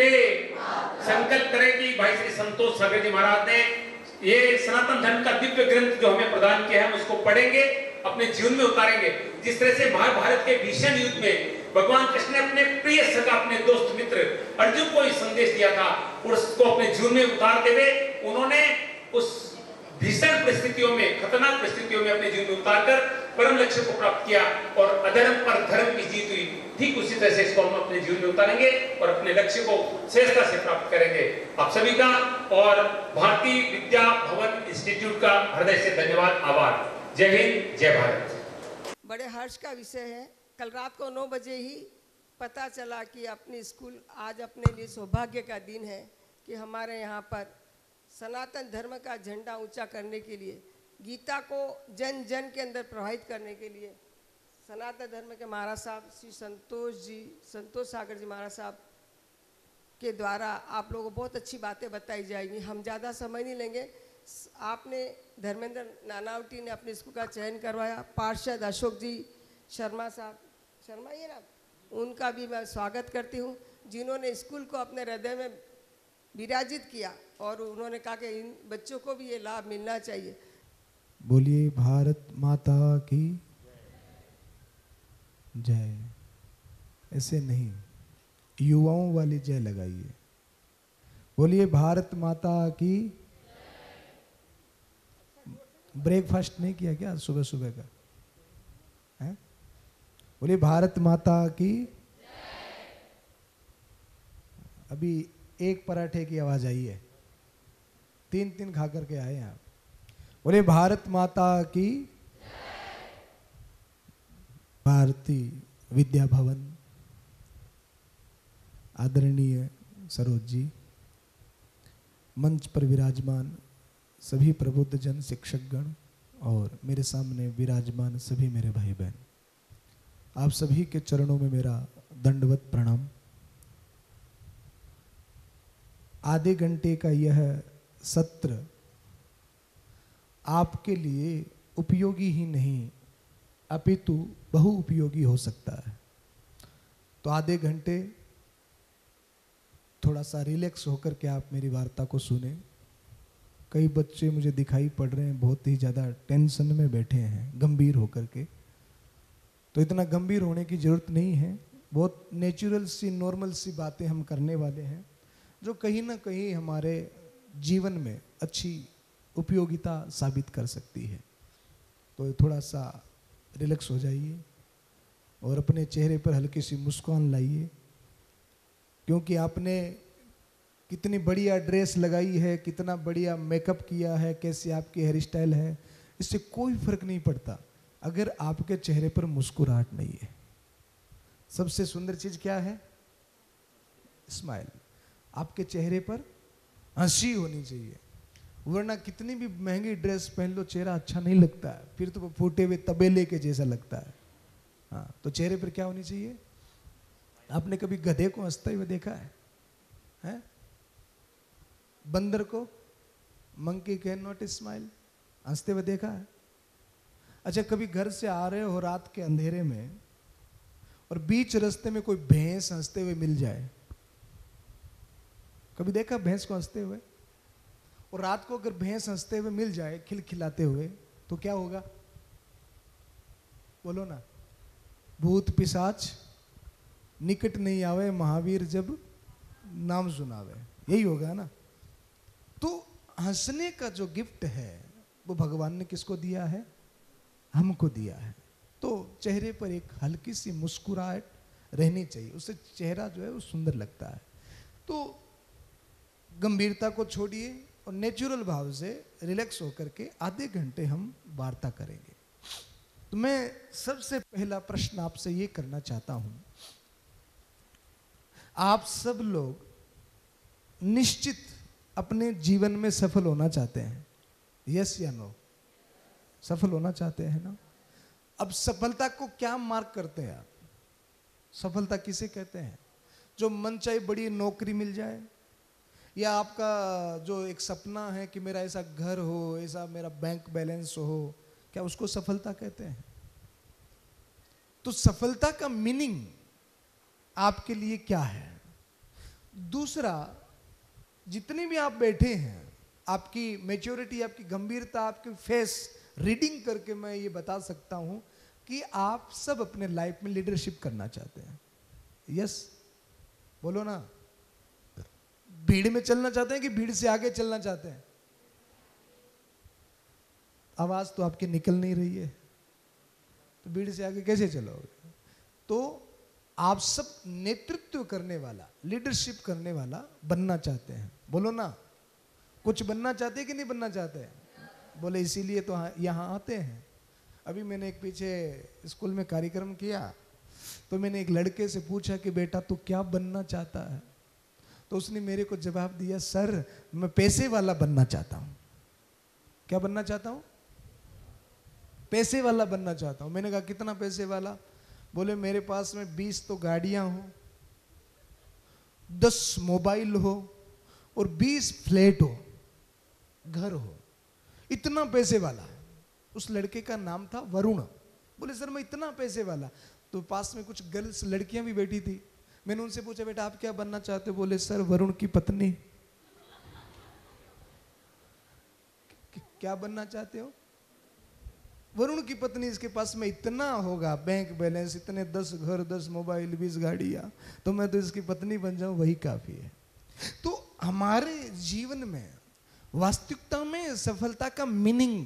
करते संकल्प करें कि भाई श्री संतोष सागर जी महाराज ने ये सनातन धर्म का दिव्य ग्रंथ जो हमें प्रदान किया है हम उसको पढ़ेंगे, अपने जीवन में उतारेंगे। जिस तरह से महाभारत के भीषण युद्ध में भगवान कृष्ण ने अपने प्रिय सखा, अपने दोस्त मित्र अर्जुन को ही संदेश दिया था, उसको अपने जीवन में उतारते हुए उन्होंने उस भीषण परिस्थितियों में, खतरनाक परिस्थितियों में अपने जीवन में उतारकर परम लक्ष्य को प्राप्त किया और अधर्म पर धर्म की जीत हुई। ठीक उसी तरह से इसको हम अपने जीवन में उतारेंगे और अपने लक्ष्य को श्रेष्ठता से प्राप्त करेंगे। आप सभी का और भारतीय विद्या भवन इंस्टीट्यूट का हृदय से धन्यवाद, आभार। जय हिंद, जय भारत। बड़े हर्ष का विषय है। कल रात को 9 बजे ही पता चला कि अपनी स्कूल आज अपने लिए सौभाग्य का दिन है कि हमारे यहाँ पर सनातन धर्म का झंडा ऊंचा करने के लिए, गीता को जन जन के अंदर प्रवाहित करने के लिए सनातन धर्म के महाराज साहब श्री संतोष सागर जी महाराज साहब के द्वारा आप लोगों को बहुत अच्छी बातें बताई जाएंगी। हम ज़्यादा समय नहीं लेंगे। आपने धर्मेंद्र नानावटी ने अपने स्कूल का चयन करवाया, पार्षद अशोक जी शर्मा साहब, शर्मा ये ना, उनका भी मैं स्वागत करती हूँ, जिन्होंने स्कूल को अपने हृदय में विराजित किया और उन्होंने कहा कि इन बच्चों को भी ये लाभ मिलना चाहिए। बोलिए भारत माता की जय। ऐसे नहीं, युवाओं वाली जय लगाइए। बोलिए भारत माता की। ब्रेकफास्ट नहीं किया क्या सुबह सुबह का है? बोलिए भारत माता की। अभी एक पराठे की आवाज आई है, 3 खा करके आए आप। बोले भारत माता की। भारतीय विद्या भवन आदरणीय सरोज जी, मंच पर विराजमान सभी प्रबुद्ध जन, शिक्षकगण और मेरे सामने विराजमान सभी मेरे भाई बहन, आप सभी के चरणों में मेरा दंडवत प्रणाम। आधे घंटे का यह सत्र आपके लिए उपयोगी ही नहीं अपितु बहुउपयोगी हो सकता है। तो आधे घंटे थोड़ा सा रिलैक्स होकर के आप मेरी वार्ता को सुने। कई बच्चे मुझे दिखाई पड़ रहे हैं बहुत ही ज़्यादा टेंशन में बैठे हैं, गंभीर होकर के। तो इतना गंभीर होने की ज़रूरत नहीं है, बहुत नेचुरल सी, नॉर्मल सी बातें हम करने वाले हैं जो कहीं ना कहीं हमारे जीवन में अच्छी उपयोगिता साबित कर सकती है। तो थोड़ा सा रिलैक्स हो जाइए और अपने चेहरे पर हल्की सी मुस्कान लाइए, क्योंकि आपने कितनी बढ़िया ड्रेस लगाई है, कितना बढ़िया मेकअप किया है, कैसी आपकी हेयर स्टाइल है, इससे कोई फर्क नहीं पड़ता अगर आपके चेहरे पर मुस्कुराहट नहीं है। सबसे सुंदर चीज क्या है? स्माइल। आपके चेहरे पर हंसी होनी चाहिए, वरना कितनी भी महंगी ड्रेस पहन लो चेहरा अच्छा नहीं लगता है, फिर तो फूटे हुए तबेले के जैसा लगता है। हाँ, तो चेहरे पर क्या होनी चाहिए? आपने कभी गधे को हंसते हुए देखा है? हैं? बंदर को, मंकी कैन नॉट स्माइल, हंसते हुए देखा है? अच्छा, कभी घर से आ रहे हो रात के अंधेरे में और बीच रास्ते में कोई भैंस हंसते हुए मिल जाए, कभी देखा भैंस को हंसते हुए? और रात को अगर भैंस हंसते हुए मिल जाए, खिलखिलाते हुए, तो क्या होगा? बोलो ना। भूत पिशाच निकट नहीं आवे, महावीर जब नाम सुनावे, यही होगा ना। तो हंसने का जो गिफ्ट है वो भगवान ने किसको दिया है? हमको दिया है। तो चेहरे पर एक हल्की सी मुस्कुराहट रहनी चाहिए, उससे चेहरा जो है वो सुंदर लगता है। तो गंभीरता को छोड़िए और नेचुरल भाव से रिलैक्स होकर के आधे घंटे हम वार्ता करेंगे। तो मैं सबसे पहला प्रश्न आपसे ये करना चाहता हूं, आप सब लोग निश्चित अपने जीवन में सफल होना चाहते हैं, यस या नो? सफल होना चाहते हैं ना? अब सफलता को क्या मार्क करते हैं आप? सफलता किसे कहते हैं? जो मन चाहे बड़ी नौकरी मिल जाए, या आपका जो एक सपना है कि मेरा ऐसा घर हो, ऐसा मेरा बैंक बैलेंस हो, क्या उसको सफलता कहते हैं? तो सफलता का मीनिंग आपके लिए क्या है? दूसरा, जितने भी आप बैठे हैं, आपकी मैच्योरिटी, आपकी गंभीरता, आपकी फेस रीडिंग करके मैं ये बता सकता हूं कि आप सब अपने लाइफ में लीडरशिप करना चाहते हैं। यस, बोलो ना। भीड़ में चलना चाहते हैं कि भीड़ से आगे चलना चाहते हैं? आवाज तो आपकी निकल नहीं रही है, तो भीड़ से आगे कैसे चलोगे? तो आप सब नेतृत्व करने वाला, लीडरशिप करने वाला बनना चाहते हैं। बोलो ना, कुछ बनना चाहते हैं कि नहीं बनना चाहते हैं? बोले इसीलिए तो यहाँ आते हैं। अभी मैंने एक पीछे स्कूल में कार्यक्रम किया, तो मैंने एक लड़के से पूछा कि बेटा तू क्या बनना चाहता है? तो उसने मेरे को जवाब दिया, सर मैं पैसे वाला बनना चाहता हूँ। क्या बनना चाहता हूँ? पैसे वाला बनना चाहता हूँ। मैंने कहा कितना पैसे वाला? बोले मेरे पास में 20 तो गाड़ियां हो, 10 मोबाइल हो और 20 फ्लैट हो, घर हो, इतना पैसे वाला। उस लड़के का नाम था वरुण। बोले सर मैं इतना पैसे वाला। तो पास में कुछ गर्ल्स लड़कियां भी बैठी थी। मैंने उनसे पूछा बेटा आप क्या बनना चाहते हो? बोले सर वरुण की पत्नी। क्या बनना चाहते हो? वरुण की पत्नी। इसके पास में इतना होगा, बैंक बैलेंस, इतने 10 घर, 10 मोबाइल, 20 गाड़ियां, तो मैं तो इसकी पत्नी बन जाऊं वही काफी है। तो हमारे जीवन में वास्तविकता में सफलता का मीनिंग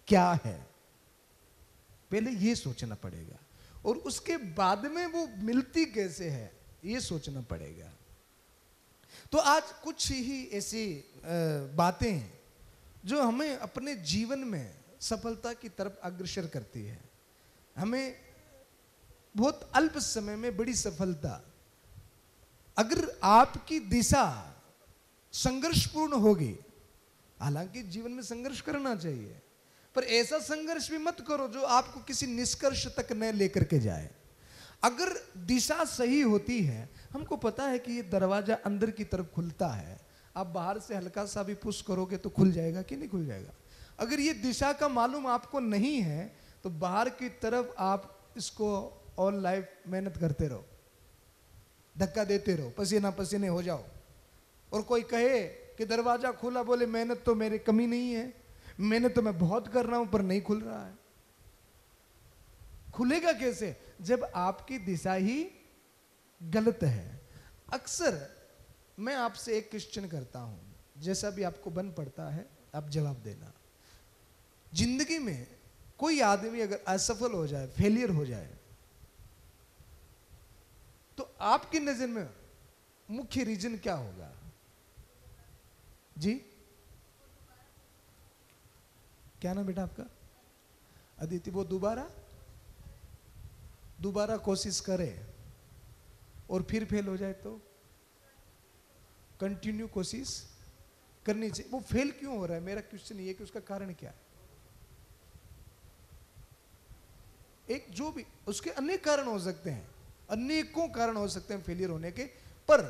क्या है, पहले ये सोचना पड़ेगा, और उसके बाद में वो मिलती कैसे है ये सोचना पड़ेगा। तो आज कुछ ही ऐसी बातें हैं जो हमें अपने जीवन में सफलता की तरफ अग्रसर करती है। हमें बहुत अल्प समय में बड़ी सफलता, अगर आपकी दिशा संघर्षपूर्ण होगी, हालांकि जीवन में संघर्ष करना चाहिए, पर ऐसा संघर्ष भी मत करो जो आपको किसी निष्कर्ष तक न लेकर के जाए। अगर दिशा सही होती है, हमको पता है कि ये दरवाजा अंदर की तरफ खुलता है, आप बाहर से हल्का सा भी पुश करोगे तो खुल जाएगा कि नहीं खुल जाएगा? अगर ये दिशा का मालूम आपको नहीं है तो बाहर की तरफ आप इसको ऑल लाइफ मेहनत करते रहो, धक्का देते रहो, पसीना पसीने हो जाओ, और कोई कहे कि दरवाजा खुला, बोले मेहनत तो मेरे कमी नहीं है, मेहनत तो मैं बहुत कर रहा हूं पर नहीं खुल रहा है। खुलेगा कैसे? जब आपकी दिशा ही गलत है। अक्सर मैं आपसे एक क्वेश्चन करता हूं, जैसा भी आपको बन पड़ता है आप जवाब देना। जिंदगी में कोई आदमी अगर असफल हो जाए, फेलियर हो जाए, तो आपकी नजर में मुख्य रीजन क्या होगा जी? क्या नाम बेटा आपका? अदिति। वो दोबारा कोशिश करे और फिर फेल हो जाए तो कंटिन्यू कोशिश करनी चाहिए। वो फेल क्यों हो रहा है, मेरा क्वेश्चन ये कि उसका कारण क्या है? एक जो भी, उसके अनेक कारण हो सकते हैं, अनेकों कारण हो सकते हैं फेलियर होने के, पर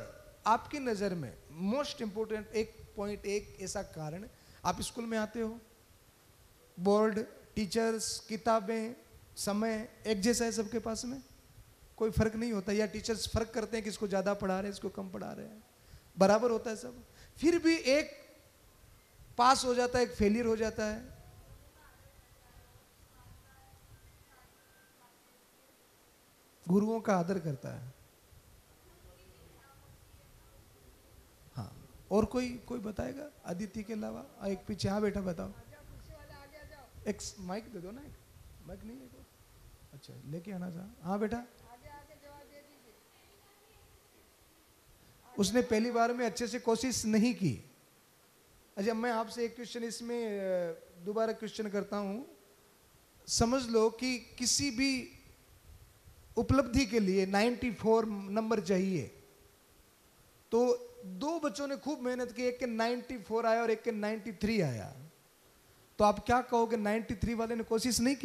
आपकी नजर में मोस्ट इंपोर्टेंट एक पॉइंट, एक ऐसा कारण, आप स्कूल में आते हो, बोर्ड, टीचर्स, किताबें, समय एक जैसा है सबके पास में, कोई फर्क नहीं होता, या टीचर्स फर्क करते हैं कि इसको ज्यादा पढ़ा रहे हैं, इसको कम पढ़ा रहे हैं, बराबर होता है सब। फिर भी एक पास हो जाता है, एक फेलियर हो जाता है। गुरुओं का आदर करता है। हाँ, और कोई बताएगा अदिति के अलावा? एक पीछे, हाँ बेटा बताओ। एक माइक दे दो ना, एक माइक नहीं है तो? अच्छा लेके आना था। हाँ बेटा, उसने पहली बार में अच्छे से कोशिश नहीं की। अच्छा मैं आपसे एक क्वेश्चन इसमें दोबारा क्वेश्चन करता हूं। समझ लो कि किसी भी उपलब्धि के लिए 94 नंबर चाहिए, तो दो बच्चों ने खूब मेहनत की, एक के 94 आया और एक के 93 आया, तो आप क्या कहोगे? 93 वाले ने कोशिश नहीं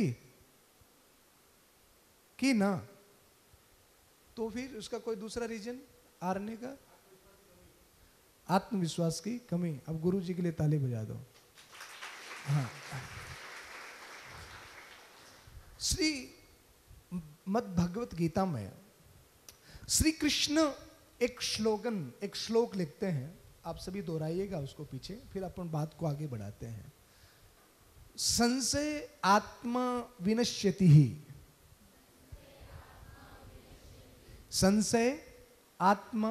की ना? तो फिर उसका कोई दूसरा रीजन हारने का? आत्मविश्वास की कमी। अब गुरु जी के लिए ताली बजा दो। हाँ, श्री मद भगवत गीता में श्री कृष्ण एक स्लोगन, एक श्लोक लिखते हैं, आप सभी दोहराइएगा उसको पीछे, फिर अपन बात को आगे बढ़ाते हैं। संशय आत्मा विनश्यति ही, संशय आत्मा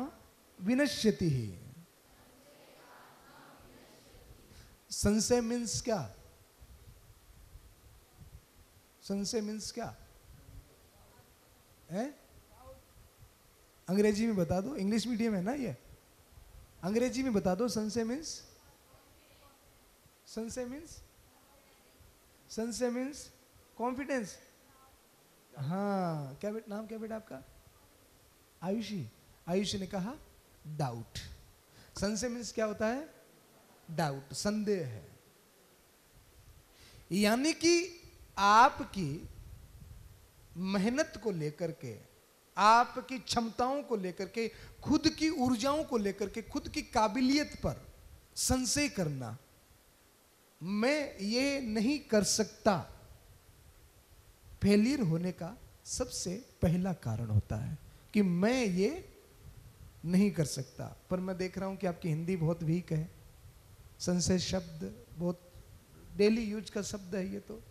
विनश्यति ही। संशय मीन्स क्या? संशय मीन्स क्या है? अंग्रेजी में बता दो, इंग्लिश मीडियम है ना ये, अंग्रेजी में बता दो। संशय मीन्स, संशय मीन्स, संशय मीन्स कॉन्फिडेंस। हाँ, क्या बेटा, नाम क्या बेटा आपका? आयुषी। आयुषी ने कहा डाउट। संशय मीन्स क्या होता है? डाउट, संदेह है। यानी कि आपकी मेहनत को लेकर के, आपकी क्षमताओं को लेकर के, खुद की ऊर्जाओं को लेकर के, खुद की काबिलियत पर संशय करना, मैं ये नहीं कर सकता, फेलियर होने का सबसे पहला कारण होता है कि मैं ये नहीं कर सकता। पर मैं देख रहा हूं कि आपकी हिंदी बहुत वीक है, संशय शब्द बहुत डेली यूज का शब्द है ये। तो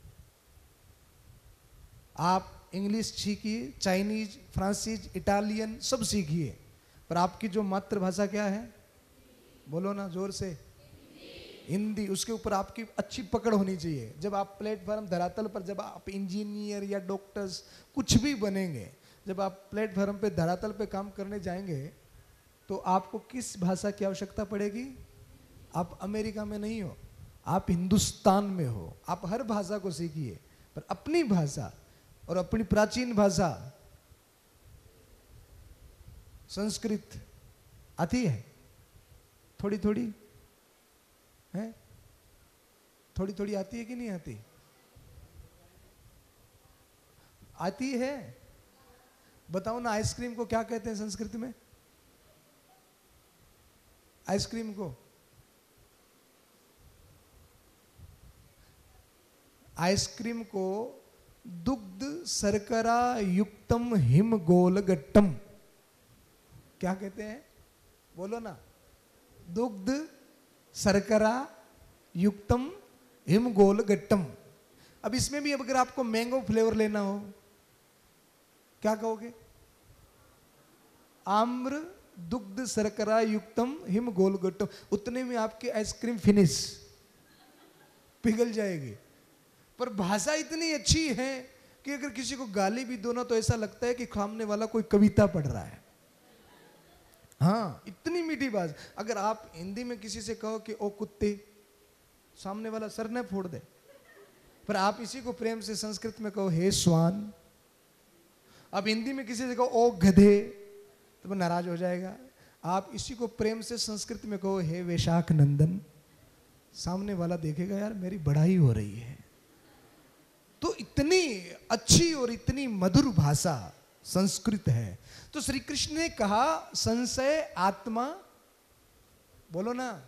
आप इंग्लिश सीखिए, चाइनीज, फ्रांसीज, इटालियन सब सीखिए, पर आपकी जो मातृभाषा क्या है? बोलो ना जोर से, हिंदी। उसके ऊपर आपकी अच्छी पकड़ होनी चाहिए। जब आप प्लेटफॉर्म धरातल पर, जब आप इंजीनियर या डॉक्टर्स कुछ भी बनेंगे, जब आप प्लेटफॉर्म पे धरातल पे काम करने जाएंगे, तो आपको किस भाषा की आवश्यकता पड़ेगी? आप अमेरिका में नहीं हो, आप हिंदुस्तान में हो। आप हर भाषा को सीखिए, पर अपनी भाषा और अपनी प्राचीन भाषा संस्कृत आती है? थोड़ी थोड़ी है, थोड़ी थोड़ी आती है कि नहीं आती? आती है। बताओ ना, आइसक्रीम को क्या कहते हैं संस्कृत में? आइसक्रीम को, आइसक्रीम को दुग्ध शर्करा युक्तम हिमगोलगट्टम क्या कहते हैं? बोलो ना, दुग्ध शर्करा युक्तम हिमगोलगट्टम। अब इसमें भी अगर आपको मैंगो फ्लेवर लेना हो, क्या कहोगे? आम्र दुग्ध शर्करा युक्तम हिमगोलगट्टम। उतने में आपकी आइसक्रीम फिनिश, पिघल जाएगी। पर भाषा इतनी अच्छी है कि अगर किसी को गाली भी दो ना, तो ऐसा लगता है कि सामने वाला कोई कविता पढ़ रहा है। हाँ, इतनी मीठी भाषा। अगर आप हिंदी में किसी से कहो कि ओ कुत्ते, सामने वाला सर न फोड़ दे। पर आप इसी को प्रेम से संस्कृत में कहो हे स्वान, अब हिंदी में किसी से कहो ओ गधे, तो वो नाराज हो जाएगा। आप इसी को प्रेम से संस्कृत में कहो हे वैशाख नंदन, सामने वाला देखेगा यार मेरी बढ़ाई हो रही है। तो इतनी अच्छी और इतनी मधुर भाषा संस्कृत है। तो श्री कृष्ण ने कहा संशय आत्मा, बोलो ना,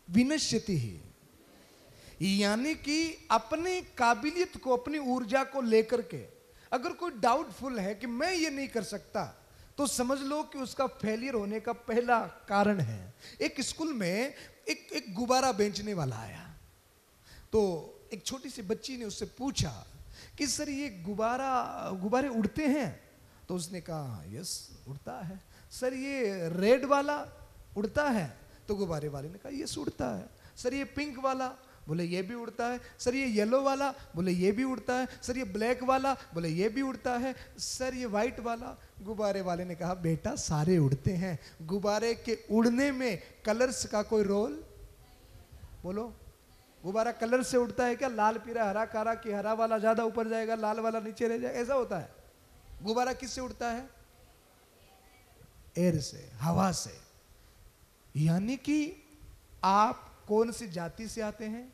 विनश्यति ही, यानी कि अपनी काबिलियत को, अपनी ऊर्जा को लेकर के अगर कोई डाउटफुल है कि मैं ये नहीं कर सकता, तो समझ लो कि उसका फेलियर होने का पहला कारण है। एक स्कूल में एक गुब्बारा बेचने वाला आया, तो एक छोटी सी बच्ची ने उससे पूछा कि सर ये गुब्बारे उड़ते हैं? तो उसने कहा यस उड़ता है। सर ये रेड वाला उड़ता है? तो गुब्बारे वाले ने कहा यस उड़ता है। सर ये पिंक वाला? बोले ये भी उड़ता है। सर ये येलो वाला? बोले ये भी उड़ता है। सर ये ब्लैक वाला? बोले ये भी उड़ता है। सर ये व्हाइट वाला? गुब्बारे वाले ने कहा बेटा सारे उड़ते हैं, गुब्बारे के उड़ने में कलर्स का कोई रोल? बोलो, गुब्बारा कलर से उड़ता है क्या? लाल पीला हरा काला, कि हरा वाला ज्यादा ऊपर जाएगा, लाल वाला नीचे रह जाएगा, ऐसा होता है? गुब्बारा किससे उड़ता है? एयर से, हवा से। यानी कि आप कौन सी जाति से आते हैं,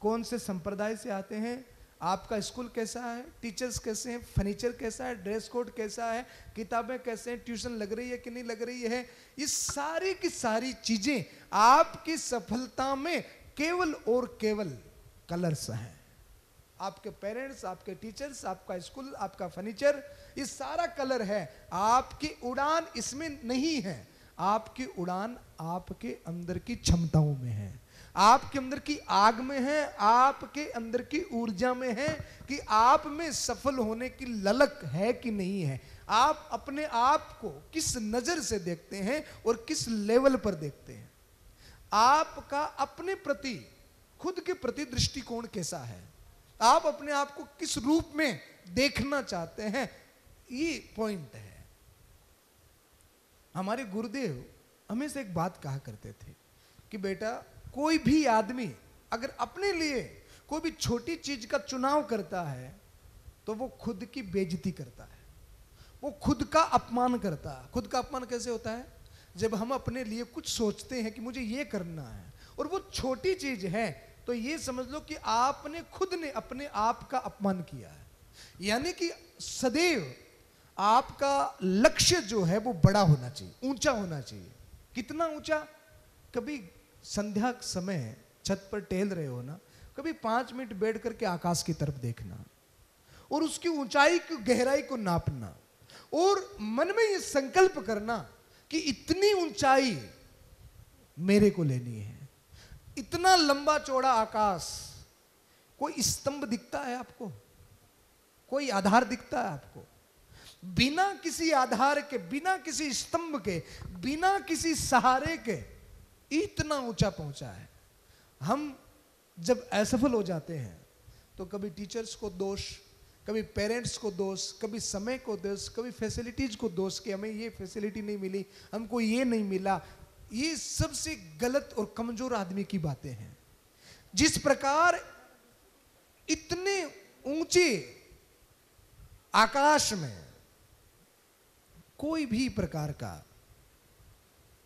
कौन से संप्रदाय से आते हैं, आपका स्कूल कैसा है, टीचर्स कैसे हैं, फर्नीचर कैसा है, ड्रेस कोड कैसा है, किताबें कैसे हैं, ट्यूशन लग रही है कि नहीं लग रही है, ये सारी की सारी चीजें आपकी सफलता में केवल और केवल कलर्स हैं। आपके पेरेंट्स, आपके टीचर्स, आपका स्कूल, आपका फर्नीचर, ये सारा कलर है। आपकी उड़ान इसमें नहीं है। आपकी उड़ान आपके अंदर की क्षमताओं में है, आपके अंदर की आग में है, आपके अंदर की ऊर्जा में है कि आप में सफल होने की ललक है कि नहीं है। आप अपने आप को किस नजर से देखते हैं और किस लेवल पर देखते हैं। आपका अपने प्रति, खुद के प्रति दृष्टिकोण कैसा है, आप अपने आप को किस रूप में देखना चाहते हैं, ये पॉइंट है। हमारे गुरुदेव हमेशा एक बात कहा करते थे कि बेटा, कोई भी आदमी अगर अपने लिए कोई भी छोटी चीज का चुनाव करता है तो वो खुद की बेइज्जती करता है, वो खुद का अपमान करता है। खुद का अपमान कैसे होता है? जब हम अपने लिए कुछ सोचते हैं कि मुझे ये करना है और वो छोटी चीज है, तो ये समझ लो कि आपने खुद ने अपने आप का अपमान किया है। यानी कि सदैव आपका लक्ष्य जो है वो बड़ा होना चाहिए, ऊंचा होना चाहिए। कितना ऊंचा? कभी संध्या समय छत पर टहल रहे हो ना, कभी 5 मिनट बैठ करके आकाश की तरफ देखना और उसकी ऊंचाई की गहराई को नापना और मन में ये संकल्प करना कि इतनी ऊंचाई मेरे को लेनी है। इतना लंबा चौड़ा आकाश, कोई स्तंभ दिखता है आपको? कोई आधार दिखता है आपको? बिना किसी आधार के, बिना किसी स्तंभ के, बिना किसी सहारे के इतना ऊंचा पहुंचा है। हम जब असफल हो जाते हैं तो कभी टीचर्स को दोष, कभी पेरेंट्स को दोष, कभी समय को दोष, कभी फैसिलिटीज को दोष कि हमें ये फैसिलिटी नहीं मिली, हमको ये नहीं मिला। ये सबसे गलत और कमजोर आदमी की बातें हैं। जिस प्रकार इतने ऊंचे आकाश में कोई भी प्रकार का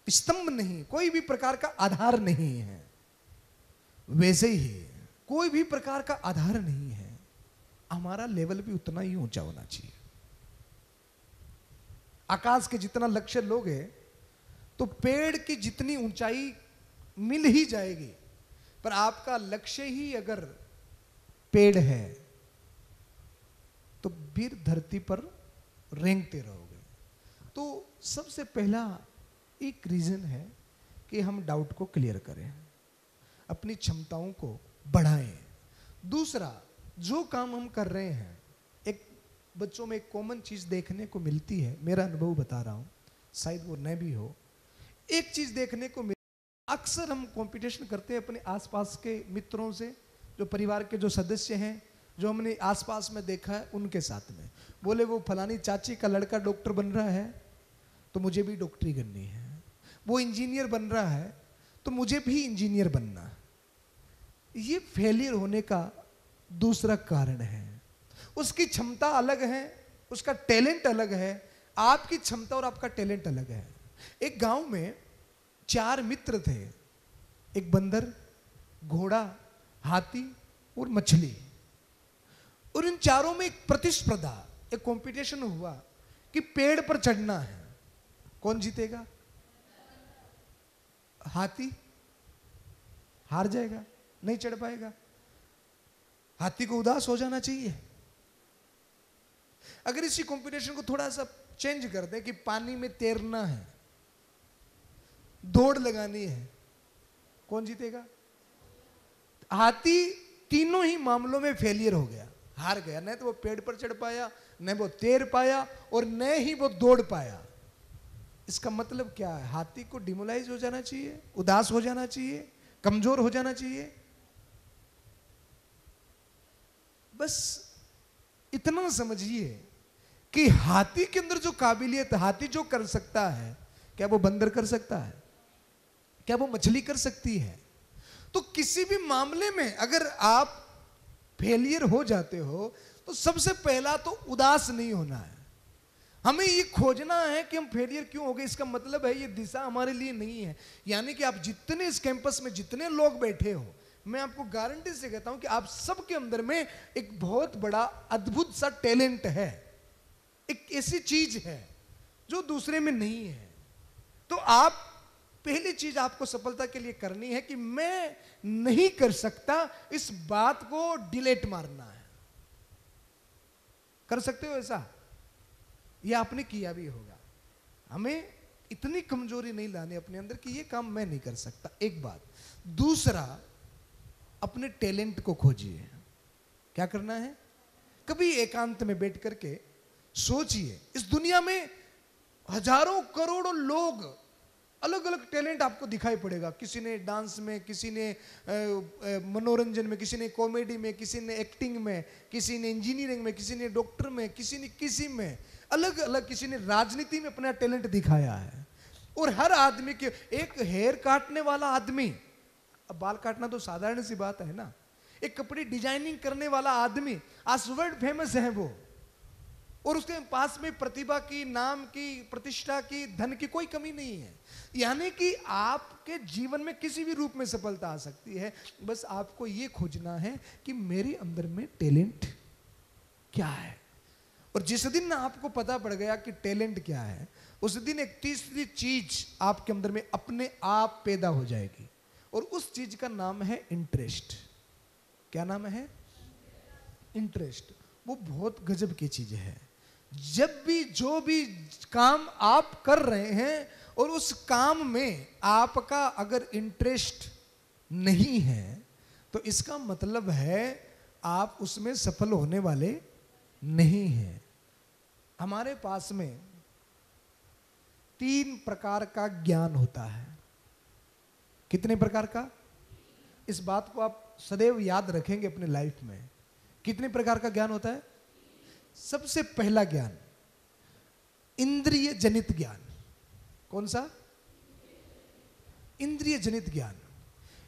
स्तंभ नहीं, कोई भी प्रकार का आधार नहीं है, वैसे ही कोई भी प्रकार का आधार नहीं है, हमारा लेवल भी उतना ही ऊंचा होना चाहिए। आकाश के जितना लक्ष्य लोगे तो पेड़ की जितनी ऊंचाई मिल ही जाएगी, पर आपका लक्ष्य ही अगर पेड़ है तो फिर धरती पर रेंगते रहोगे। तो सबसे पहला एक रीजन है कि हम डाउट को क्लियर करें, अपनी क्षमताओं को बढ़ाएं। दूसरा, जो काम हम कर रहे हैं, एक बच्चों में एक कॉमन चीज देखने को मिलती है, मेरा अनुभव बता रहा हूं, शायद वो न भी हो। एक चीज देखने को मिल, अक्सर हम कंपटीशन करते हैं अपने आसपास के मित्रों से, जो परिवार के जो सदस्य हैं, जो हमने आसपास में देखा है उनके साथ में। बोले वो फलानी चाची का लड़का डॉक्टर बन रहा है तो मुझे भी डॉक्टरी करनी है, वो इंजीनियर बन रहा है तो मुझे भी इंजीनियर बनना है। ये फेलियर होने का दूसरा कारण है। उसकी क्षमता अलग है, उसका टैलेंट अलग है, आपकी क्षमता और आपका टैलेंट अलग है। एक गांव में 4 मित्र थे, एक बंदर, घोड़ा, हाथी और मछली। और इन चारों में एक प्रतिस्पर्धा, एक कंपटीशन हुआ कि पेड़ पर चढ़ना है, कौन जीतेगा? हाथी हार जाएगा, नहीं चढ़ पाएगा। हाथी को उदास हो जाना चाहिए। अगर इसी कंपटीशन को थोड़ा सा चेंज कर दे कि पानी में तैरना है, दौड़ लगानी है, कौन जीतेगा? हाथी तीनों ही मामलों में फेलियर हो गया, हार गया। न तो वो पेड़ पर चढ़ पाया, न वो तैर पाया और न ही वो दौड़ पाया। इसका मतलब क्या है? हाथी को डिमोलाइज हो जाना चाहिए, उदास हो जाना चाहिए, कमजोर हो जाना चाहिए। बस इतना समझिए कि हाथी के अंदर जो काबिलियत, हाथी जो कर सकता है, क्या वो बंदर कर सकता है? क्या वो मछली कर सकती है? तो किसी भी मामले में अगर आप फेलियर हो जाते हो तो सबसे पहला तो उदास नहीं होना है। हमें ये खोजना है कि हम फेलियर क्यों हो गए, इसका मतलब है ये दिशा हमारे लिए नहीं है। यानी कि आप जितने इस कैंपस में जितने लोग बैठे हो, मैं आपको गारंटी से कहता हूं कि आप सबके अंदर में एक बहुत बड़ा अद्भुत सा टैलेंट है, एक ऐसी चीज है जो दूसरे में नहीं है। तो आप पहली चीज आपको सफलता के लिए करनी है कि मैं नहीं कर सकता, इस बात को डिलीट मारना है। कर सकते हो ऐसा? ये आपने किया भी होगा। हमें इतनी कमजोरी नहीं लानी अपने अंदर कि ये काम मैं नहीं कर सकता, एक बात। दूसरा, अपने टैलेंट को खोजिए। क्या करना है? कभी एकांत में बैठ करके सोचिए। इस दुनिया में हजारों करोड़ों लोग, अलग अलग टैलेंट आपको दिखाई पड़ेगा। किसी ने डांस में, किसी ने मनोरंजन में, किसी ने कॉमेडी में, किसी ने एक्टिंग में, किसी ने इंजीनियरिंग में, किसी ने डॉक्टर में, किसी ने किसी में, अलग अलग, किसी ने राजनीति में अपना टैलेंट दिखाया है। और हर आदमी के, एक हेयर काटने वाला आदमी, अब बाल काटना तो साधारण सी बात है ना, एक कपड़े डिजाइनिंग करने वाला आदमी आज वर्ल्ड फेमस है वो, और उसके पास में प्रतिभा की, नाम की, प्रतिष्ठा की, धन की कोई कमी नहीं है। यानी कि आपके जीवन में किसी भी रूप में सफलता आ सकती है। बस आपको ये खोजना है कि मेरे अंदर में टैलेंट क्या है। और जिस दिन आपको पता पड़ गया कि टैलेंट क्या है, उस दिन एक तीसरी चीज आपके अंदर में अपने आप पैदा हो जाएगी, और उस चीज का नाम है इंटरेस्ट। क्या नाम है? इंटरेस्ट। वो बहुत गजब की चीज है। जब भी जो भी काम आप कर रहे हैं और उस काम में आपका अगर इंटरेस्ट नहीं है, तो इसका मतलब है आप उसमें सफल होने वाले नहीं हैं। हमारे पास में 3 प्रकार का ज्ञान होता है। कितने प्रकार का? इस बात को आप सदैव याद रखेंगे अपने लाइफ में। कितने प्रकार का ज्ञान होता है? सबसे पहला ज्ञान इंद्रिय जनित ज्ञान। कौन सा? इंद्रिय जनित ज्ञान।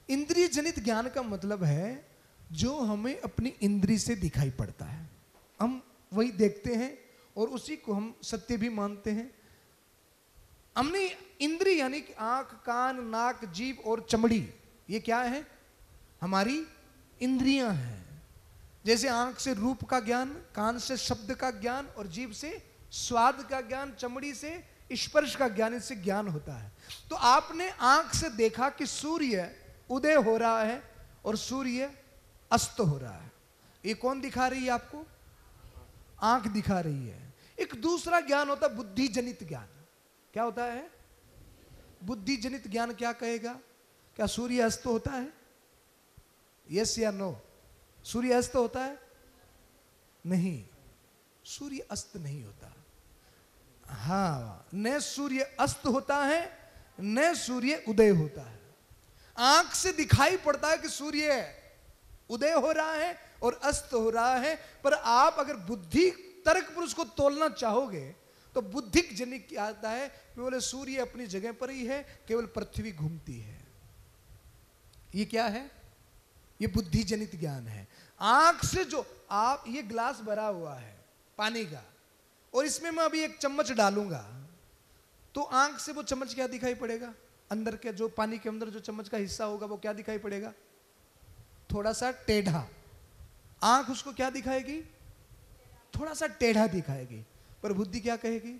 इंद्रिय जनित ज्ञान का मतलब है जो हमें अपनी इंद्री से दिखाई पड़ता है, हम वही देखते हैं और उसी को हम सत्य भी मानते हैं। हमने इंद्री यानी कि आंख, कान, नाक, जीभ और चमड़ी, ये क्या है? हमारी इंद्रियां हैं। जैसे आंख से रूप का ज्ञान, कान से शब्द का ज्ञान, और जीभ से स्वाद का ज्ञान, चमड़ी से स्पर्श का ज्ञान, इससे ज्ञान होता है। तो आपने आंख से देखा कि सूर्य उदय हो रहा है और सूर्य अस्त हो रहा है। ये कौन दिखा रही है आपको? आंख दिखा रही है। एक दूसरा ज्ञान होता है बुद्धि जनित ज्ञान। क्या होता है? बुद्धि जनित ज्ञान क्या कहेगा? क्या सूर्य अस्त होता है? यस या नो? सूर्य अस्त होता है? नहीं, सूर्य अस्त नहीं होता। हाँ, न सूर्य अस्त होता है न सूर्य उदय होता है। आंख से दिखाई पड़ता है कि सूर्य उदय हो रहा है और अस्त हो रहा है, पर आप अगर बुद्धि तर्क पर उसको तोलना चाहोगे तो बुद्धिक जनित क्या आता है? केवल सूर्य अपनी जगह पर ही है, केवल पृथ्वी घूमती है। ये क्या है? ये बुद्धि जनित ज्ञान है। आंख से जो आप, ये ग्लास भरा हुआ है पानी का, और इसमें मैं अभी एक चम्मच डालूंगा, तो आंख से वो चम्मच क्या दिखाई पड़ेगा? अंदर के जो पानी के अंदर जो चम्मच का हिस्सा होगा वो क्या दिखाई पड़ेगा? थोड़ा सा टेढ़ा। आंख उसको क्या दिखाएगी? थोड़ा सा टेढ़ा दिखाएगी। पर बुद्धि क्या कहेगी?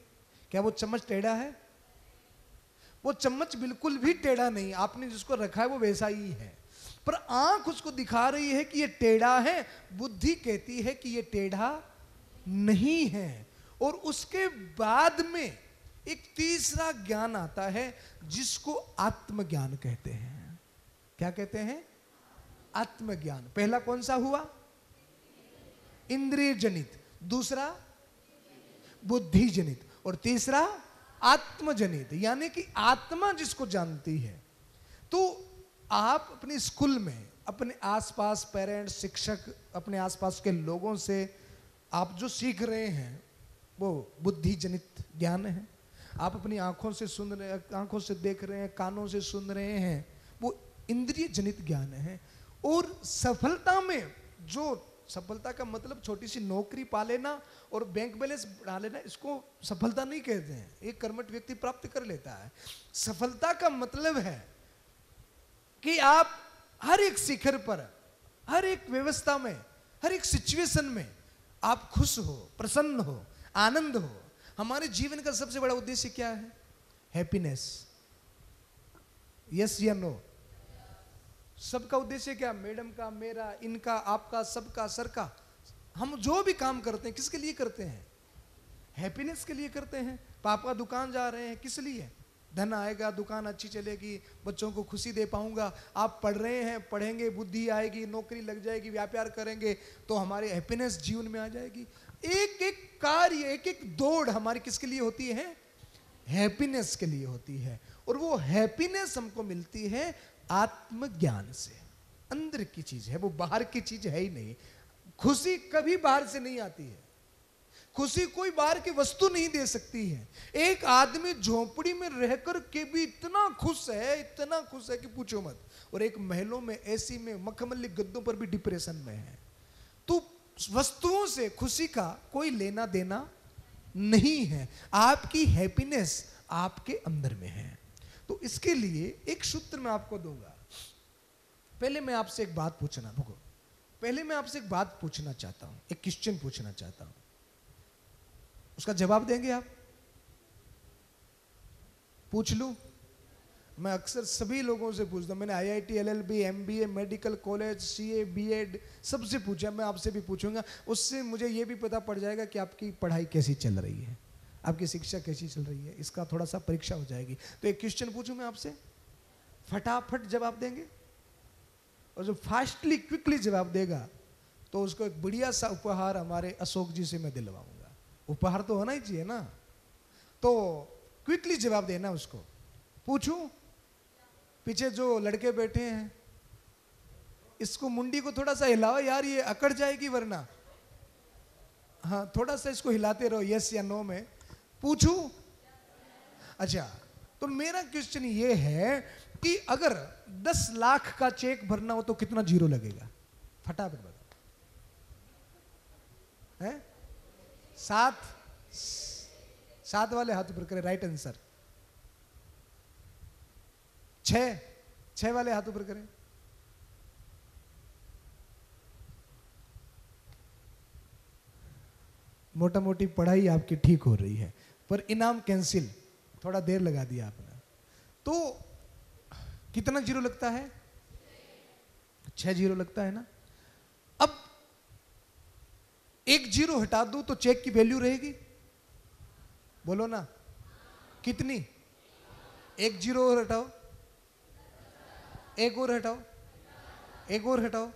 क्या वो चम्मच टेढ़ा है? वो चम्मच बिल्कुल भी टेढ़ा नहीं, आपने जिसको रखा है वो वैसा ही है, पर आंख उसको दिखा रही है कि ये टेढ़ा है। बुद्धि कहती है कि ये टेढ़ा नहीं है। और उसके बाद में एक तीसरा ज्ञान आता है जिसको आत्मज्ञान कहते हैं। क्या कहते हैं? आत्मज्ञान। पहला कौन सा हुआ? इंद्रिय जनित, दूसरा बुद्धि जनित, और तीसरा आत्मजनित, यानी कि आत्मा जिसको जानती है। तो आप अपने स्कूल में अपने आसपास पेरेंट्स, शिक्षक, अपने आसपास के लोगों से आप जो सीख रहे हैं वो बुद्धि जनित ज्ञान है। आप अपनी आंखों से सुन रहे हैं, आंखों से देख रहे हैं, कानों से सुन रहे हैं, वो इंद्रिय जनित ज्ञान है। और सफलता में, जो सफलता का मतलब छोटी सी नौकरी पा लेना और बैंक बैलेंस बढ़ा लेना, इसको सफलता नहीं कहते हैं। एक कर्मठ व्यक्ति प्राप्त कर लेता है। सफलता का मतलब है कि आप हर एक शिखर पर, हर एक व्यवस्था में, हर एक सिचुएशन में आप खुश हो, प्रसन्न हो, आनंद हो। हमारे जीवन का सबसे बड़ा उद्देश्य क्या है? हैप्पीनेस। यस या नो? सबका उद्देश्य क्या? मैडम का, मेरा, इनका, आपका, सबका, सर का, हम जो भी काम करते हैं किसके लिए करते हैं? हैप्पीनेस के लिए करते हैं। पापा दुकान जा रहे हैं, किस लिए? धन आएगा, दुकान अच्छी चलेगी, बच्चों को खुशी दे पाऊंगा। आप पढ़ रहे हैं, पढ़ेंगे, बुद्धि आएगी, नौकरी लग जाएगी, व्यापार करेंगे तो हमारे हैप्पीनेस जीवन में आ जाएगी। एक एक कार्य, एक एक दौड़ हमारी किसके लिए होती है? हैप्पीनेस के लिए होती है। और वो हैप्पीनेस हमको मिलती है आत्मज्ञान से। अंदर की चीज है, वो बाहर की चीज है ही नहीं। खुशी कभी बाहर से नहीं आती है। खुशी कोई बाहर की वस्तु नहीं दे सकती है। एक आदमी झोपड़ी में रहकर के भी इतना खुश है कि पूछो मत। और एक महलों में, एसी में, मखमली गद्दों पर भी डिप्रेशन में है। तो वस्तुओं से खुशी का कोई लेना देना नहीं है। आपकी हैप्पीनेस आपके अंदर में है। तो इसके लिए एक सूत्र मैं आपको दूंगा। पहले मैं आपसे एक बात पूछना चाहता हूं, एक क्वेश्चन पूछना चाहता हूं। उसका जवाब देंगे आप? पूछ लूं? मैं अक्सर सभी लोगों से पूछता हूं। मैंने IIT, LLB, MBA, medical college, CA, B.Ed सबसे पूछा। मैं आपसे भी पूछूंगा। उससे मुझे यह भी पता पड़ जाएगा कि आपकी पढ़ाई कैसी चल रही है, आपकी शिक्षा कैसी चल रही है। इसका थोड़ा सा परीक्षा हो जाएगी। तो एक क्वेश्चन पूछूं मैं आपसे, फटाफट जवाब देंगे? और जो फास्टली, क्विकली जवाब देगा तो उसको एक बढ़िया सा उपहार हमारे अशोक जी से मैं दिलवाऊंगा। उपहार तो होना ही चाहिए ना। तो क्विकली जवाब देना उसको। पूछूं? पीछे जो लड़के बैठे हैं, इसको मुंडी को थोड़ा सा हिलाओ यार, ये अकड़ जाएगी वरना। हाँ, थोड़ा सा इसको हिलाते रहो, यस या नो में। पूछूं? अच्छा, तो मेरा क्वेश्चन ये है कि अगर 10 लाख का चेक भरना हो तो कितना जीरो लगेगा? फटाफट बताओ। है 7 वाले हाथ ऊपर करें, राइट आंसर। 6 वाले हाथ ऊपर करें। मोटा मोटी पढ़ाई आपकी ठीक हो रही है, पर इनाम कैंसिल, थोड़ा देर लगा दिया आपने। तो कितना जीरो लगता है? 6 जीरो लगता है ना। अब एक जीरो हटा दूं तो चेक की वैल्यू रहेगी? बोलो ना, कितनी? एक जीरो और हटाओ, एक और हटाओ, एक और हटाओ,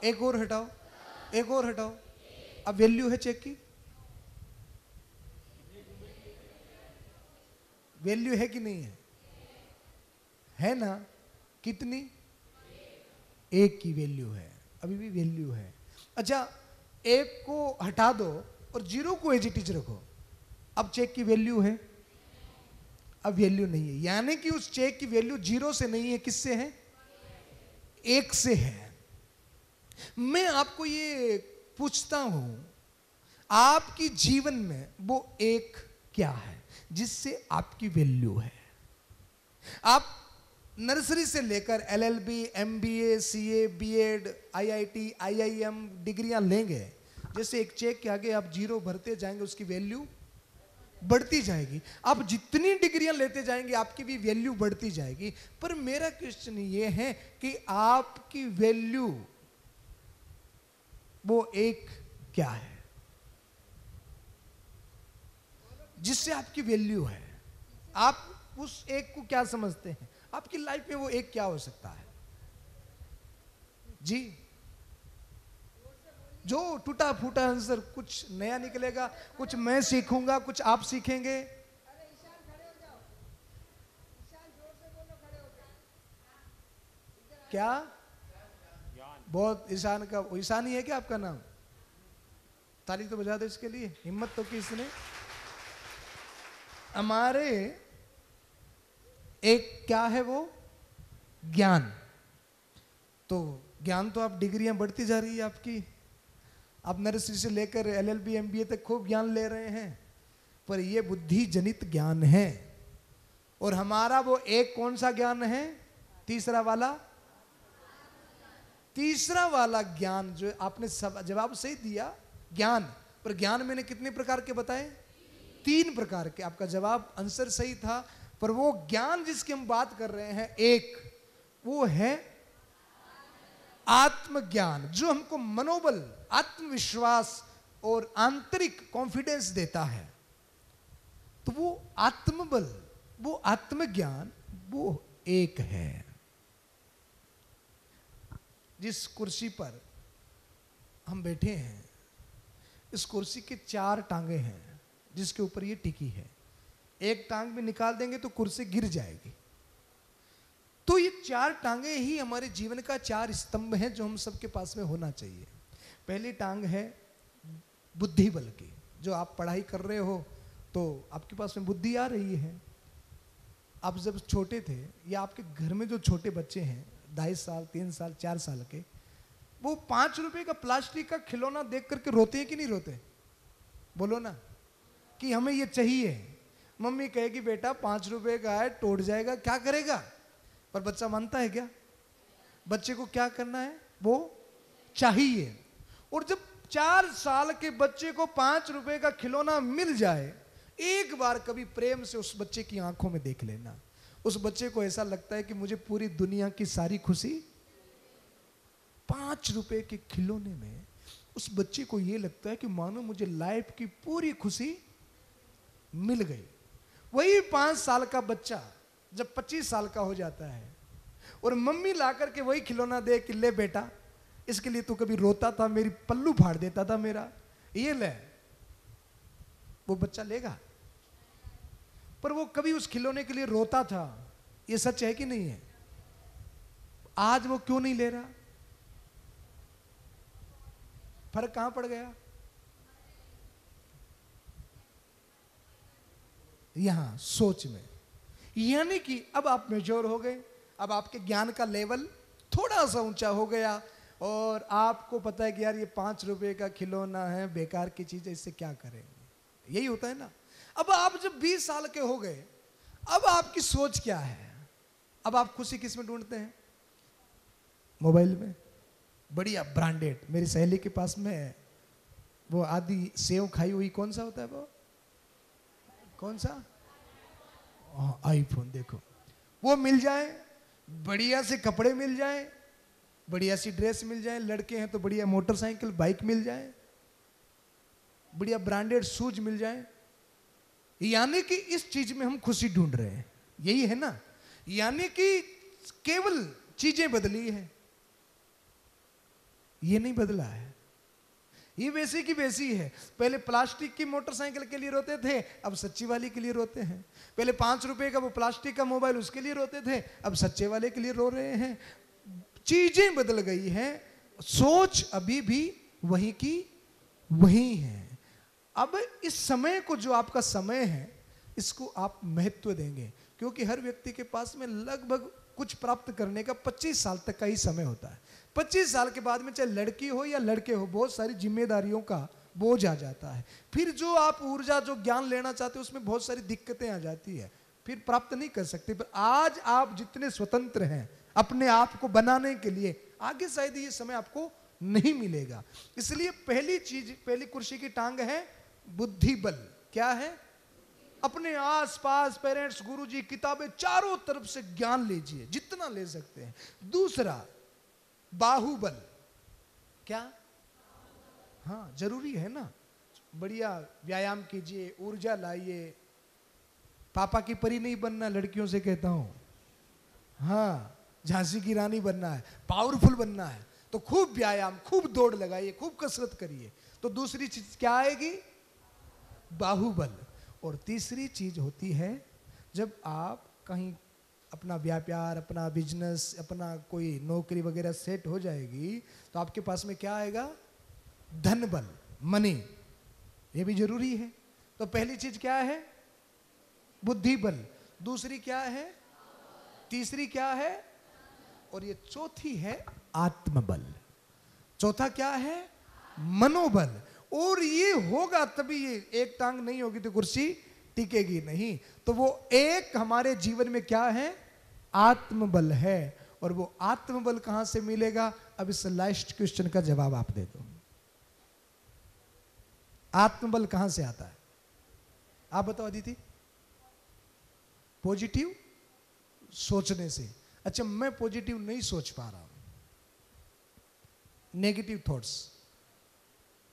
एक और हटाओ, एक और हटाओ। अब वैल्यू है चेक की? वैल्यू है कि नहीं है? है ना? कितनी? एक की वैल्यू है, अभी भी वैल्यू है। अच्छा, एक को हटा दो और जीरो को एज इट इज रखो। अब चेक की वैल्यू है? अब वैल्यू नहीं है। यानी कि उस चेक की वैल्यू जीरो से नहीं है, किससे है? एक से है। मैं आपको ये पूछता हूं, आपकी जीवन में वो एक क्या है जिससे आपकी वैल्यू है? आप नर्सरी से लेकर LLB, MBA, CA, B.Ed, IIT, IIM डिग्रियां लेंगे। जैसे एक चेक के आगे आप जीरो भरते जाएंगे, उसकी वैल्यू बढ़ती जाएगी। आप जितनी डिग्रियां लेते जाएंगे आपकी भी वैल्यू बढ़ती जाएगी। पर मेरा क्वेश्चन ये है कि आपकी वैल्यू वो एक क्या है जिससे आपकी वैल्यू है? आप उस एक को क्या समझते हैं? आपकी लाइफ में वो एक क्या हो सकता है जी? जो टूटा फूटा आंसर, कुछ नया निकलेगा, कुछ मैं सीखूंगा, कुछ आप सीखेंगे। क्या? बहुत ईशान का, ईशान ही है क्या आपका नाम? ताली तो बजा दो इसके लिए, हिम्मत तो की इसने। हमारे एक क्या है वो? ज्ञान। तो ज्ञान तो आप डिग्रियां बढ़ती जा रही है आपकी। आप नर्सरी से लेकर LLB, MBA तक खूब ज्ञान ले रहे हैं, पर ये बुद्धि जनित ज्ञान है। और हमारा वो एक कौन सा ज्ञान है? तीसरा वाला ज्ञान जो आपने जवाब सही दिया, ज्ञान। पर ज्ञान मैंने कितने प्रकार के बताए? 3 प्रकार के। आपका जवाब आंसर सही था, पर वो ज्ञान जिसकी हम बात कर रहे हैं एक, वो है आत्मज्ञान जो हमको मनोबल, आत्मविश्वास और आंतरिक कॉन्फिडेंस देता है, तो वो आत्मबल, वो आत्मज्ञान, वो एक है। जिस कुर्सी पर हम बैठे हैं, इस कुर्सी के 4 टांगे हैं जिसके ऊपर ये टिकी है। एक टांग में निकाल देंगे तो कुर्सी गिर जाएगी। तो ये 4 टांगे ही हमारे जीवन का 4 स्तंभ हैं जो हम सबके पास में होना चाहिए। पहली टांग है बुद्धि बल की। जो आप पढ़ाई कर रहे हो तो आपके पास में बुद्धि आ रही है। आप जब छोटे थे या आपके घर में जो छोटे बच्चे हैं 2.5 साल, 3 साल, 4 साल के, वो 5 रुपए का प्लास्टिक का खिलौना देख करके रोते हैं कि नहीं रोते? बोलो ना कि हमें ये चाहिए। मम्मी कहेगी बेटा 5 रुपए का है, टूट जाएगा, क्या करेगा? पर बच्चा मानता है क्या? बच्चे को क्या करना है? वो चाहिए। और जब 4 साल के बच्चे को 5 रुपए का खिलौना मिल जाए, एक बार कभी प्रेम से उस बच्चे की आंखों में देख लेना। उस बच्चे को ऐसा लगता है कि मुझे पूरी दुनिया की सारी खुशी 5 रुपए के खिलौने में, उस बच्चे को यह लगता है कि मानो मुझे लाइफ की पूरी खुशी मिल गई। वही 5 साल का बच्चा जब 25 साल का हो जाता है और मम्मी ला करके वही खिलौना दे कि ले बेटा, इसके लिए तू कभी रोता था, मेरी पल्लू फाड़ देता था मेरा, ये ले, वो बच्चा लेगा? पर वो कभी उस खिलौने के लिए रोता था। ये सच है कि नहीं है? आज वो क्यों नहीं ले रहा? फर्क कहां पड़ गया? यहां सोच में। यानी कि अब आप मेच्योर हो गए, अब आपके ज्ञान का लेवल थोड़ा सा ऊंचा हो गया और आपको पता है कि यार ये 5 रुपए का खिलौना है, बेकार की चीज है, इससे क्या करेंगे? यही होता है ना। अब आप जब 20 साल के हो गए, अब आपकी सोच क्या है? अब आप खुशी किस में ढूंढते हैं? मोबाइल में बढ़िया ब्रांडेड। मेरी सहेली के पास में वो आदि सेव खाई हुई, कौन सा होता है वो, कौन सा, आईफोन, देखो वो मिल जाए, बढ़िया से कपड़े मिल जाए, बढ़िया सी ड्रेस मिल जाए, लड़के हैं तो बढ़िया मोटरसाइकिल बाइक मिल जाए, बढ़िया ब्रांडेड शूज मिल जाए, यानी कि इस चीज में हम खुशी ढूंढ रहे हैं। यही है ना? यानी कि केवल चीजें बदली है, ये नहीं बदला है, ये वैसी की वैसी है। पहले प्लास्टिक की मोटरसाइकिल के लिए रोते थे, अब सच्ची वाली के लिए रोते हैं। पहले 5 रुपए का वो प्लास्टिक का मोबाइल, उसके लिए रोते थे, अब सच्चे वाले के लिए रो रहे हैं। चीजें बदल गई हैं, सोच अभी भी वही की वही है। अब इस समय को, जो आपका समय है, इसको आप महत्व देंगे, क्योंकि हर व्यक्ति के पास में लगभग कुछ प्राप्त करने का 25 साल तक का ही समय होता है। 25 साल के बाद में चाहे लड़की हो या लड़के हो, बहुत सारी जिम्मेदारियों का बोझ आ जाता है। फिर जो आप ऊर्जा, जो ज्ञान लेना चाहते हो, उसमें बहुत सारी दिक्कतें आ जाती है, फिर प्राप्त नहीं कर सकते। पर आज आप जितने स्वतंत्र हैं अपने आप को बनाने के लिए, आगे शायद ये समय आपको नहीं मिलेगा। इसलिए पहली चीज, पहली कुर्सी की टांग है बुद्धि बल। क्या है? अपने आसपास पेरेंट्स, गुरुजी, किताबें, चारों तरफ से ज्ञान लीजिए जितना ले सकते हैं। दूसरा बाहुबल। क्या? हाँ, जरूरी है ना। बढ़िया व्यायाम कीजिए, ऊर्जा लाइए। पापा की परी नहीं बनना, लड़कियों से कहता हूं। हाँ, झांसी की रानी बनना है, पावरफुल बनना है, तो खूब व्यायाम, खूब दौड़ लगाइए, खूब कसरत करिए। तो दूसरी चीज क्या आएगी? बाहुबल। और तीसरी चीज होती है जब आप कहीं अपना व्यापार, अपना बिजनेस, अपना कोई नौकरी वगैरह सेट हो जाएगी, तो आपके पास में क्या आएगा? धन बल, मनी। ये भी जरूरी है। तो पहली चीज क्या है? बुद्धि बल। दूसरी क्या है? तीसरी क्या है? और ये चौथी है आत्मबल। चौथा क्या है? मनोबल। और ये होगा तभी, ये एक टांग नहीं होगी तो कुर्सी टिकेगी नहीं। तो वो एक हमारे जीवन में क्या है? आत्मबल है। और वो आत्मबल कहां से मिलेगा? अब इस लास्ट क्वेश्चन का जवाब आप दे दो। आत्मबल कहां से आता है? आप बताओ अदिति। पॉजिटिव सोचने से। अच्छा, मैं पॉजिटिव नहीं सोच पा रहा हूं, नेगेटिव थॉट्स।